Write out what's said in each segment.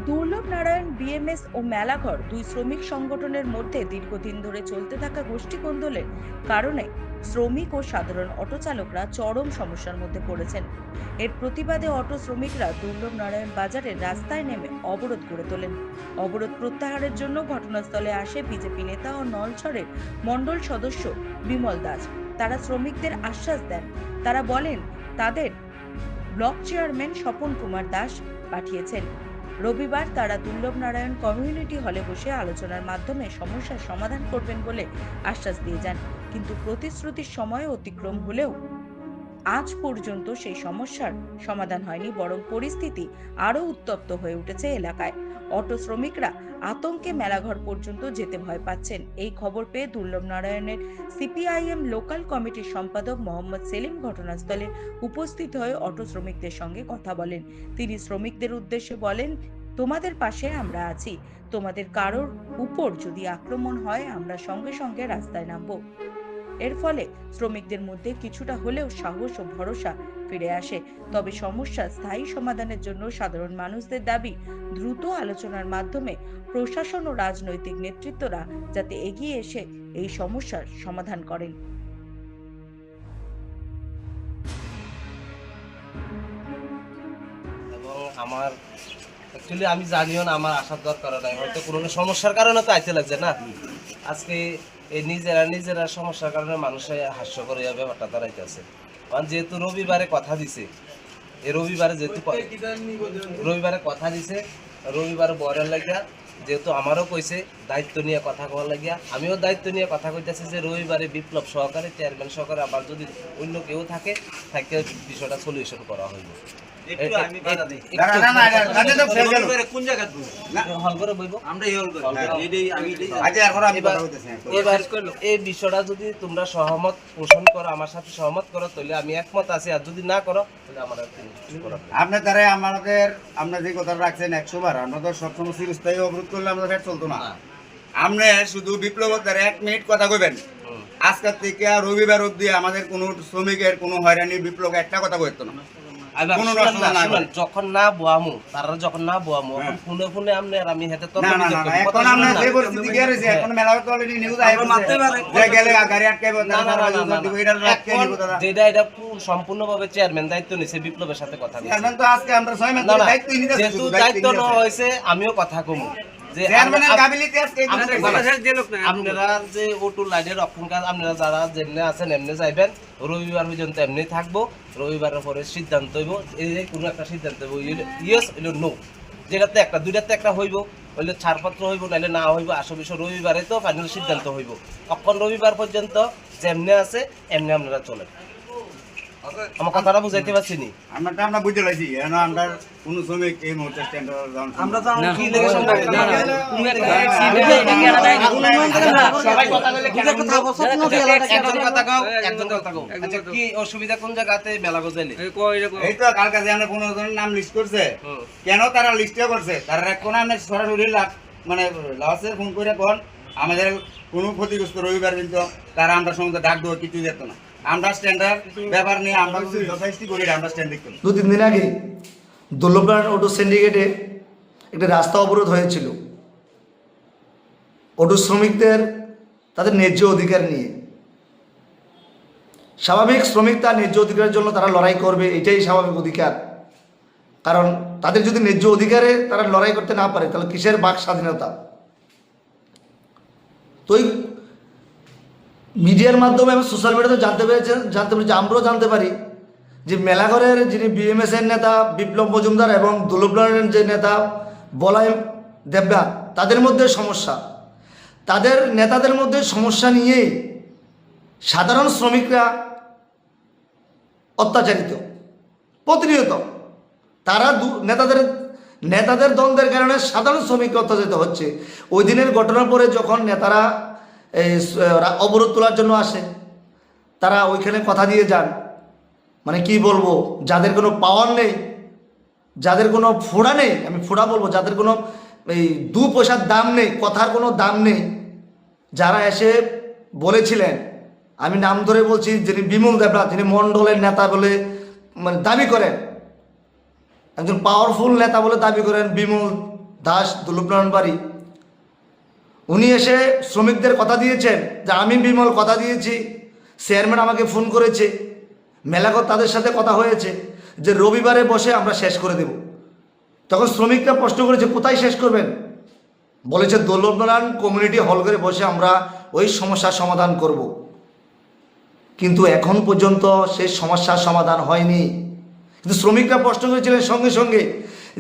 দুর্লভ নারায়ণ বিএমএস ও মেলাঘর দুই শ্রমিক সংগঠনের মধ্যে দীর্ঘদিন ধরে চলতে থাকা গোষ্ঠী কোন্দলের কারণে শ্রমিক ও সাধারণ অটো চালকরা চরম সমস্যার মধ্যে পড়েছেন। এর প্রতিবাদে অটো শ্রমিকরা দুর্লভ নারায়ণ বাজারের রাস্তায় নেমে অবরোধ গড়ে তোলেন। অবরোধ প্রত্যাহারের জন্য ঘটনাস্থলে আসে বিজেপি নেতা ও নলছড়ের মণ্ডল সদস্য বিমল দাস। তারা শ্রমিকদের আশ্বাস দেন, তারা বলেন তাদের ব্লক চেয়ারম্যান স্বপন কুমার দাস পাঠিয়েছেন। রবিবার তারা দুর্লভ নারায়ণ কমিউনিটি হলে বসে আলোচনার মাধ্যমে সমস্যার সমাধান করবেন বলে আশ্বাস দিয়ে যান, কিন্তু প্রতিশ্রুতির সময় অতিক্রম হলেও আজ পর্যন্ত সেই সমস্যার সমাধান হয়নি, বরং পরিস্থিতি আরো উত্তপ্ত হয়ে উঠেছে এলাকায়। অটো শ্রমিকরা আতঙ্কে মেলাঘর পর্যন্ত যেতে ভয় পাচ্ছেন। এই খবর পেয়ে দুর্লভ নারায়ণের সিপিআইএম লোকাল কমিটির সম্পাদক মোহাম্মদ সেলিম ঘটনাস্থলে উপস্থিত হয়ে অটো শ্রমিকদের সঙ্গে কথা বলেন। তিনি শ্রমিকদের উদ্দেশ্যে বলেন, তোমাদের পাশে আমরা আছি, তোমাদের কারোর উপর যদি আক্রমণ হয় আমরা সঙ্গে সঙ্গে রাস্তায় নামবো। এর ফলে শ্রমিকদের মধ্যে কিছুটা হলেও সাহস ও ভরসা ফিরে আসে। তবে সমস্যা স্থায়ী সমাধানের জন্য সাধারণ মানুষদের দাবি, দ্রুত আলোচনার মাধ্যমে প্রশাসন ও রাজনৈতিক নেতৃত্বরা যাতে এগিয়ে এসে এই সমস্যার সমাধান করেন। এবং আমার অ্যাকচুয়ালি আমি জানিও না, আমার আসার দরকার নাই, হয়তো কোনো সমস্যার কারণে তো আইতে লাগছে না। আজকে এই নিজেরা সমস্যার কারণে মানুষের হাস্যকর এই ব্যাপারটা দাঁড়াইতেছে। কারণ যেহেতু রবিবারে কথা দিছে, এই রবিবারে কথা দিছে, রবিবারে বরের লাগিয়া যেহেতু আমারও কইছে দায়িত্ব নিয়ে কথা কওয়ার লাগিয়া, আমিও দায়িত্ব নিয়ে কথা কইতেছি যে রবিবারে বিপ্লব সহকারে চেয়ারম্যান সহকারে আবার যদি অন্য কেউ থাকে বিষয়টা সলিউশন করা হইব। এই বিষয়টা যদি তোমরা সহমত পোষণ করো, আমার সাথে সহমত করো, তাহলে আমি একমত আছি, আর যদি না করো তাহলে আমার আপনার দ্বারা আপনার যে কথা রাখছেন 100 বার, আমাদের সবসময় চিরস্থায়ী অবরোধ করলে আমাদের ফের চলতো না। আপনি শুধু বিপ্লবের দ্বারা 1 মিনিট কথা কইবেন, আজকের থেকে রবিবার অব্দি আমাদের কোনো শ্রমিকের কোনো হয়রানি বিপ্লব একটা কথা কইতো না। যখন না বোয়ামু তারা যখন না বোয়ামু ফোনে ফোনে আমনে আর আমি হেতে তো এখন আমরা যে পরিস্থিতি গেছে, এখন মেলা তো অলরেডি নিউজ আইছে যে গেলে গাড়ি আটকাইবো না, যেটা এটা সম্পূর্ণভাবে চেয়ারম্যান দায়িত্ব নিছে বিপ্লবের সাথে কথা বলছে। চেয়ারম্যান তো আজকে আমরা 6 মাস দায়িত্ব নিতে, যেহেতু দায়িত্ব নেওয়া হয়েছে আমিও কথা কমু যে চেয়ারম্যানের কাবিলিয়ত আজকে আপনারা যে ওটু লাইনের রক্ষণকার আপনারা যারা যেমনি আছেন এমনি যাইবেন, রবিবার পর্যন্ত এমনি থাকবো, রবিবারের পরে সিদ্ধান্ত হইব, এই কোনো একটা সিদ্ধান্ত হইব, ইয়েস হইল নো, যেটাতে একটা দুইটাতে একটা হইব, হইলে ছাড়পত্র হইব, নাহলে না হইব। আসল বিষয় রবিবারে তো ফাইনাল সিদ্ধান্ত হইব, তখন রবিবার পর্যন্ত যেমনি আছে এমনি আপনারা চলেন। আমার কথাটা বুঝাইতে পারছি নি? আমরা বুঝতে পারছি, আমরা কোন শ্রমিক এই মুহূর্তে আমরা তো কি লেগে কি অসুবিধা কোন জায়গাতে মেলা গজাইলে এই তো কার কাছে আমরা 15 জনের নাম লিস্ট করছে, কেন তারা লিস্টে করছে তারা কোন আমরা সরাসরি মানে লাস্টে ফোন করে কোন আমাদের কোনো ক্ষতিগ্রস্ত রবিবার কিন্তু তারা আমরা সঙ্গে ডাক দেওয়া কিছু যেত না। আমরা স্ট্যান্ডার্ড ব্যাপার নিয়ে আমরা যথেষ্ট করি, আমরা স্ট্যান্ড করি। 2-3 দিন আগে দুর্লভ নারায়ণ অটো সিন্ডিকেটে একটা রাস্তা অবরোধ হয়েছিল অটো শ্রমিকদের তাদের ন্যায্য অধিকার নিয়ে। স্বাভাবিক শ্রমিক তার ন্যায্য অধিকারের জন্য তারা লড়াই করবে, এটাই স্বাভাবিক অধিকার। কারণ তাদের যদি ন্যায্য অধিকারে তারা লড়াই করতে না পারে তাহলে কিসের বাক স্বাধীনতা? তো মিডিয়ার মাধ্যমে এবং সোশ্যাল মিডিয়াতে জানতে পেরেছি, আমরাও জানতে পারি যে মেলাঘরের যিনি বিএমএস এর নেতা বিপ্লব মজুমদার এবং দুর্লভ নারায়ণের যে নেতা বলাই দেবনাথ, তাদের মধ্যে সমস্যা, তাদের নেতাদের মধ্যে সমস্যা নিয়েই সাধারণ শ্রমিকরা অত্যাচারিত প্রতিনিয়ত। তারা নেতাদের দ্বন্দ্বের কারণে সাধারণ শ্রমিক অত্যাচারিত হচ্ছে। ওই দিনের ঘটনার পরে যখন নেতারা এই অবরোধ তোলার জন্য আসে, তারা ওইখানে কথা দিয়ে যান, মানে কি বলবো, যাদের কোনো পাওয়ার নেই, যাদের কোনো ফোড়া নেই, আমি ফোড়া বলবো, যাদের কোনো এই 2 পয়সার দাম নেই, কথার কোনো দাম নেই, যারা এসে বলেছিলেন, আমি নাম ধরে বলছি, যিনি বিমল দেবনাথ, যিনি মণ্ডলের নেতা বলে মানে দাবি করেন, একজন পাওয়ারফুল নেতা বলে দাবি করেন বিমল দাস দুর্লভনারায়ণ বাড়ি, উনি এসে শ্রমিকদের কথা দিয়েছেন যে আমি বিমল কথা দিয়েছি, চেয়ারম্যান আমাকে ফোন করেছে, মেলাঘর তাদের সাথে কথা হয়েছে যে রবিবারে বসে আমরা শেষ করে দেব। তখন শ্রমিকরা প্রশ্ন করেছে কোথায় শেষ করবেন, বলেছে দুর্লভনারায়ণ কমিউনিটি হল করে বসে আমরা ওই সমস্যার সমাধান করব। কিন্তু এখন পর্যন্ত সেই সমস্যার সমাধান হয়নি। কিন্তু শ্রমিকরা প্রশ্ন করেছিলেন সঙ্গে সঙ্গে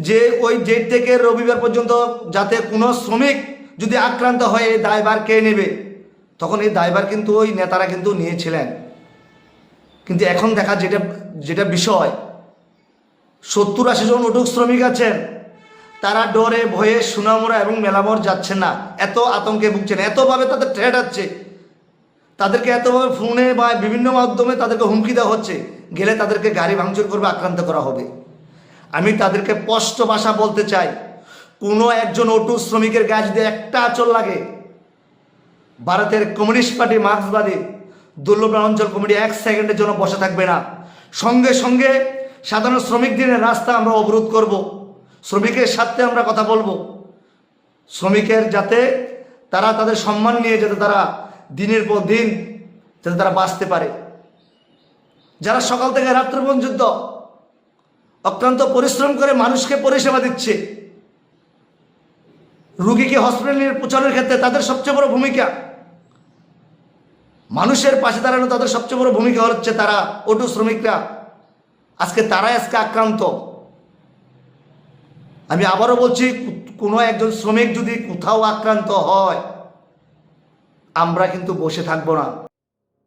যে ওই ডেট থেকে রবিবার পর্যন্ত যাতে কোনো শ্রমিক যদি আক্রান্ত হয় এই দায়ভার কে নেবে, তখন এই দায়ভার কিন্তু ওই নেতারা কিন্তু নিয়েছিলেন। কিন্তু এখন দেখা যেটা বিষয়, 70-80 জন উদ্যোগ শ্রমিক আছেন, তারা ডরে ভয়ে সোনামুড়া এবং মেলামর যাচ্ছেন না, এত আতঙ্কে ভুগছেন, এতভাবে তাদের থ্রেট আছে, তাদেরকে এতভাবে ফোনে বা বিভিন্ন মাধ্যমে তাদেরকে হুমকি দেওয়া হচ্ছে, গেলে তাদেরকে গাড়ি ভাঙচুর করবে, আক্রান্ত করা হবে। আমি তাদেরকে স্পষ্ট ভাষা বলতে চাই, কোনো একজন অটো শ্রমিকের গায়ে যদি একটা আঁচল লাগে, ভারতের কমিউনিস্ট পার্টি মার্ক্সবাদী দুর্লভনারায়ণ অঞ্চল কমিটি 1 সেকেন্ডের জন্য বসে থাকবে না। সঙ্গে সঙ্গে সাধারণ শ্রমিকদের রাস্তা আমরা অবরোধ করব, শ্রমিকের সাথে আমরা কথা বলবো, শ্রমিকের যাতে তারা তাদের সম্মান নিয়ে যাতে তারা দিনের পর দিন যাতে তারা বাঁচতে পারে। যারা সকাল থেকে রাত্র পর্যন্ত অক্লান্ত পরিশ্রম করে মানুষকে পরিষেবা দিচ্ছে, রুগীকে হসপিটালে পৌঁছানোর ক্ষেত্রে তাদের সবচেয়ে বড় ভূমিকা, মানুষের পাশে দাঁড়ানো তাদের সবচেয়ে বড় ভূমিকা হচ্ছে তারা অটো শ্রমিকরা, তারাই আজকে আক্রান্ত। আমি আবারও বলছি, কোনো একজন শ্রমিক যদি কোথাও আক্রান্ত হয়, আমরা কিন্তু বসে থাকবো না।